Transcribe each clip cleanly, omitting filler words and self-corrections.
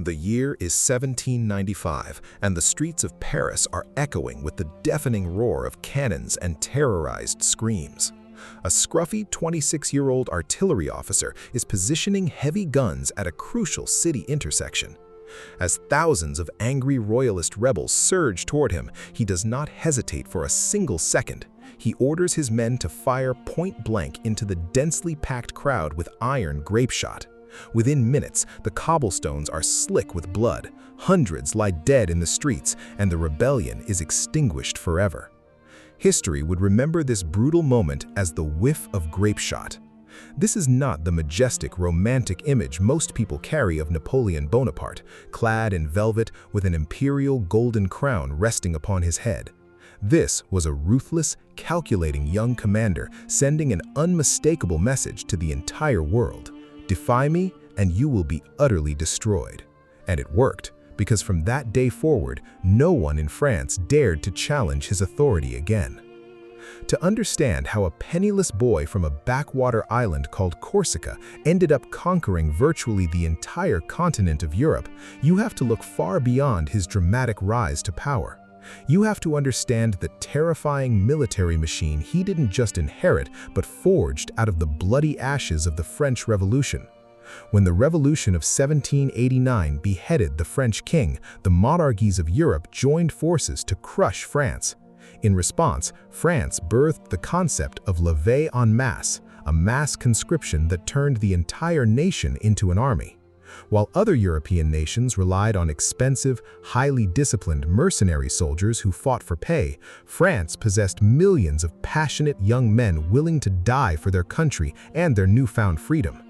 The year is 1795, and the streets of Paris are echoing with the deafening roar of cannons and terrorized screams. A scruffy 26-year-old artillery officer is positioning heavy guns at a crucial city intersection. As thousands of angry royalist rebels surge toward him, he does not hesitate for a single second. He orders his men to fire point-blank into the densely packed crowd with iron grapeshot. Within minutes, the cobblestones are slick with blood, hundreds lie dead in the streets, and the rebellion is extinguished forever. History would remember this brutal moment as the Whiff of Grapeshot. This is not the majestic, romantic image most people carry of Napoleon Bonaparte, clad in velvet with an imperial golden crown resting upon his head. This was a ruthless, calculating young commander sending an unmistakable message to the entire world. Defy me, and you will be utterly destroyed. And it worked, because from that day forward, no one in France dared to challenge his authority again. To understand how a penniless boy from a backwater island called Corsica ended up conquering virtually the entire continent of Europe, you have to look far beyond his dramatic rise to power. You have to understand the terrifying military machine he didn't just inherit, but forged out of the bloody ashes of the French Revolution. When the Revolution of 1789 beheaded the French king, the monarchies of Europe joined forces to crush France. In response, France birthed the concept of levée en masse, a mass conscription that turned the entire nation into an army. While other European nations relied on expensive, highly disciplined mercenary soldiers who fought for pay, France possessed millions of passionate young men willing to die for their country and their newfound freedom.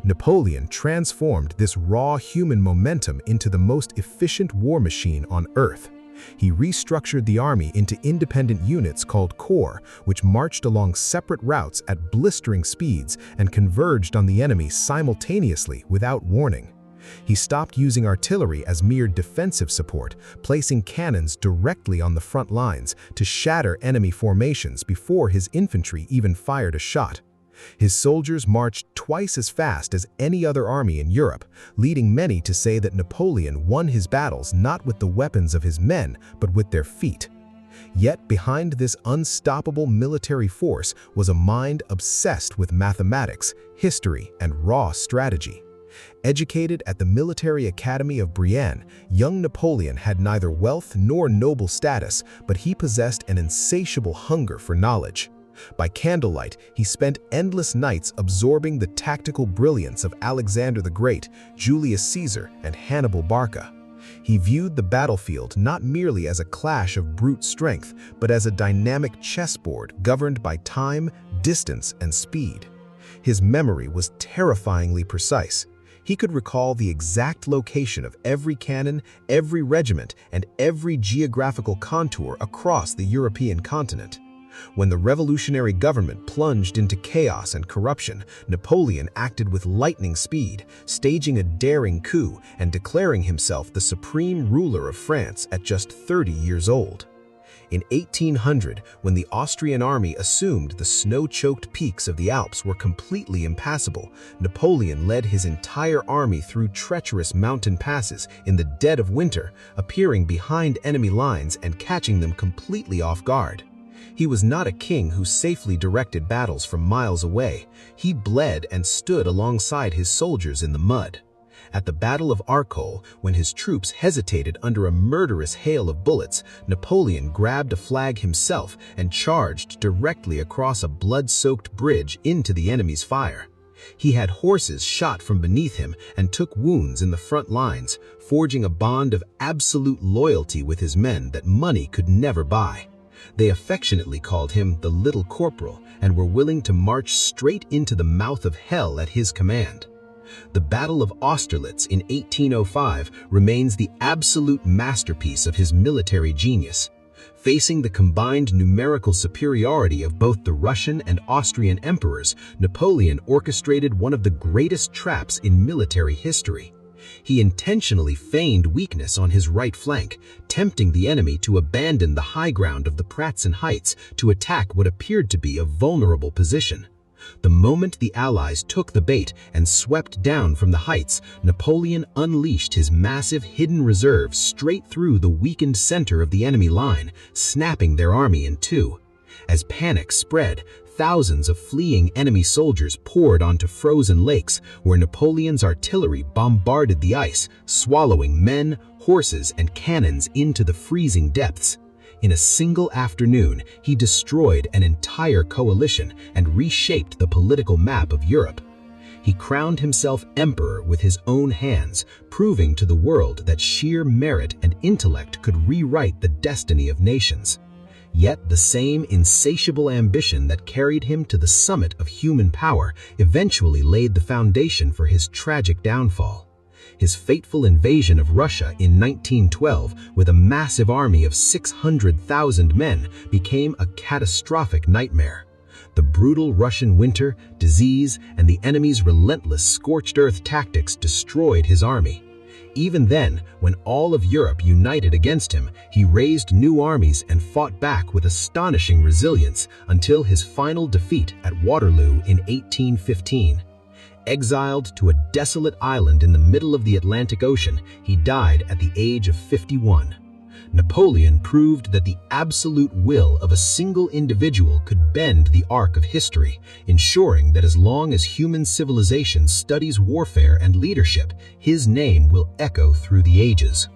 Napoleon transformed this raw human momentum into the most efficient war machine on Earth. He restructured the army into independent units called corps, which marched along separate routes at blistering speeds and converged on the enemy simultaneously without warning. He stopped using artillery as mere defensive support, placing cannons directly on the front lines to shatter enemy formations before his infantry even fired a shot. His soldiers marched twice as fast as any other army in Europe, leading many to say that Napoleon won his battles not with the weapons of his men, but with their feet. Yet behind this unstoppable military force was a mind obsessed with mathematics, history, and raw strategy. Educated at the military academy of Brienne, young Napoleon had neither wealth nor noble status, but he possessed an insatiable hunger for knowledge. By candlelight, he spent endless nights absorbing the tactical brilliance of Alexander the Great, Julius Caesar, and Hannibal Barca. He viewed the battlefield not merely as a clash of brute strength, but as a dynamic chessboard governed by time, distance, and speed. His memory was terrifyingly precise. He could recall the exact location of every cannon, every regiment, and every geographical contour across the European continent. When the revolutionary government plunged into chaos and corruption, Napoleon acted with lightning speed, staging a daring coup and declaring himself the supreme ruler of France at just 30 years old. In 1800, when the Austrian army assumed the snow-choked peaks of the Alps were completely impassable, Napoleon led his entire army through treacherous mountain passes in the dead of winter, appearing behind enemy lines and catching them completely off guard. He was not a king who safely directed battles from miles away. He bled and stood alongside his soldiers in the mud. At the Battle of Arcole, when his troops hesitated under a murderous hail of bullets, Napoleon grabbed a flag himself and charged directly across a blood-soaked bridge into the enemy's fire. He had horses shot from beneath him and took wounds in the front lines, forging a bond of absolute loyalty with his men that money could never buy. They affectionately called him the Little Corporal and were willing to march straight into the mouth of hell at his command. The Battle of Austerlitz in 1805 remains the absolute masterpiece of his military genius. Facing the combined numerical superiority of both the Russian and Austrian emperors, Napoleon orchestrated one of the greatest traps in military history. He intentionally feigned weakness on his right flank, tempting the enemy to abandon the high ground of the Pratzen Heights to attack what appeared to be a vulnerable position. The moment the Allies took the bait and swept down from the heights, Napoleon unleashed his massive hidden reserves straight through the weakened center of the enemy line, snapping their army in two. As panic spread, thousands of fleeing enemy soldiers poured onto frozen lakes where Napoleon's artillery bombarded the ice, swallowing men, horses, and cannons into the freezing depths. In a single afternoon, he destroyed an entire coalition and reshaped the political map of Europe. He crowned himself emperor with his own hands, proving to the world that sheer merit and intellect could rewrite the destiny of nations. Yet the same insatiable ambition that carried him to the summit of human power eventually laid the foundation for his tragic downfall. His fateful invasion of Russia in 1912 with a massive army of 600,000 men became a catastrophic nightmare. The brutal Russian winter, disease, and the enemy's relentless scorched earth tactics destroyed his army. Even then, when all of Europe united against him, he raised new armies and fought back with astonishing resilience until his final defeat at Waterloo in 1815. Exiled to a desolate island in the middle of the Atlantic Ocean, he died at the age of 51. Napoleon proved that the absolute will of a single individual could bend the arc of history, ensuring that as long as human civilization studies warfare and leadership, his name will echo through the ages.